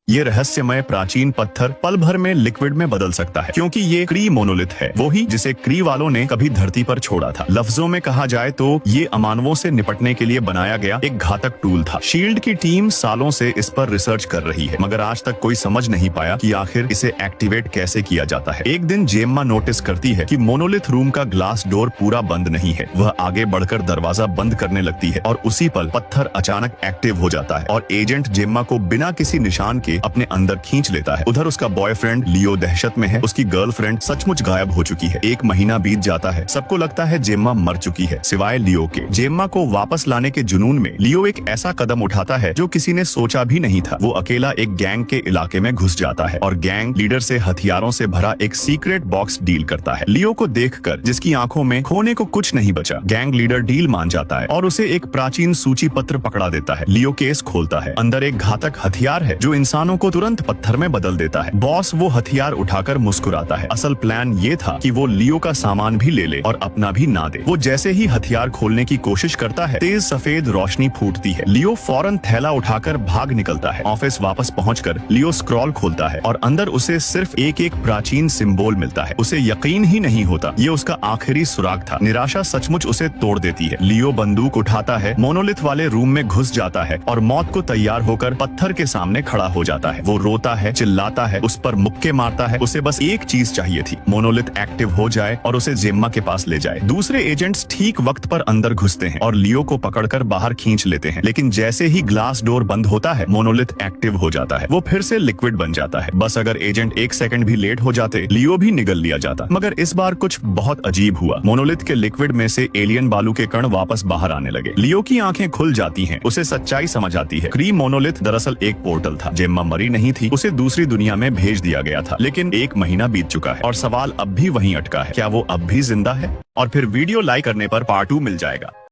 ये रहस्यमय प्राचीन पत्थर पल भर में लिक्विड में बदल सकता है, क्योंकि ये क्री मोनोलिथ है, वही जिसे क्री वालों ने कभी धरती पर छोड़ा था। लफ्जों में कहा जाए तो ये अमानवों से निपटने के लिए बनाया गया एक घातक टूल था। शील्ड की टीम सालों से इस पर रिसर्च कर रही है, मगर आज तक कोई समझ नहीं पाया कि आखिर इसे एक्टिवेट कैसे किया जाता है। एक दिन जेम्मा नोटिस करती है कि मोनोलिथ रूम का ग्लास डोर पूरा बंद नहीं है। वह आगे बढ़कर दरवाजा बंद करने लगती है और उसी पल पत्थर अचानक एक्टिव हो जाता है और एजेंट जेम्मा को बिना किसी निशान के अपने अंदर खींच लेता है। उधर उसका बॉयफ्रेंड लियो दहशत में है। उसकी गर्लफ्रेंड सचमुच गायब हो चुकी है। एक महीना बीत जाता है। सबको लगता है जेम्मा मर चुकी है, सिवाय लियो के। जेम्मा को वापस लाने के जुनून में लियो एक ऐसा कदम उठाता है जो किसी ने सोचा भी नहीं था। वो अकेला एक गैंग के इलाके में घुस जाता है और गैंग लीडर से हथियारों से भरा एक सीक्रेट बॉक्स डील करता है। लियो को देखकर जिसकी आंखों में खोने को कुछ नहीं बचा, गैंग लीडर डील मान जाता है और उसे एक प्राचीन सूची पत्र पकड़ा देता है। लियो केस खोलता है। अंदर एक घातक हथियार है जो इंसानों को तुरंत पत्थर में बदल देता है। बॉस वो हथियार उठाकर मुस्कुराता है। असल प्लान ये था कि वो लियो का सामान भी ले ले और अपना भी ना दे। वो जैसे ही हथियार खोलने की कोशिश करता है, तेज सफेद रोशनी फूटती है। लियो फौरन थैला उठाकर भाग निकलता है। ऑफिस वापस पहुंचकर लियो स्क्रॉल खोलता है और अंदर उसे सिर्फ एक प्राचीन सिंबल मिलता है। उसे यकीन ही नहीं होता ये उसका आखिरी सुराग था। निराशा सचमुच उसे तोड़ देती है। लियो बंदूक उठाता है, मोनोलिथ वाले रूम में घुस जाता है और मौत को तैयार होकर पत्थर के सामने खड़ा हो जाता है। वो रोता है, चिल्लाता है, उस पर मुक्के मारता है। उसे बस एक चीज चाहिए थी, मोनोलिथ एक्टिव हो जाए और उसे जेम्मा के पास ले जाए। दूसरे एजेंट्स ठीक वक्त पर अंदर घुसते हैं और लियो को पकड़कर बाहर खींच लेते हैं, लेकिन जैसे ही ग्लास डोर बंद होता है, मोनोलिथ एक्टिव हो जाता है। वो फिर से लिक्विड बन जाता है। बस अगर एजेंट एक सेकंड भी लेट हो जाते, लियो भी निगल लिया जाता। मगर इस बार कुछ बहुत अजीब हुआ। मोनोलिथ के लिक्विड में से एलियन बालू के कण वापस बाहर आने लगे। लियो की आंखें खुल जाती हैं। उसे सच्चाई समझ आती है। क्री मोनोलिथ दरअसल एक पोर्टल था। जेम्मा मरी नहीं थी, उसे दूसरी दुनिया में भेज दिया गया था। लेकिन एक महीना बीत चुका है और सवाल अब भी वहीं अटका है, क्या वो अब भी जिंदा है? और फिर वीडियो लाइक करने पर पार्ट 2 मिल जाएगा।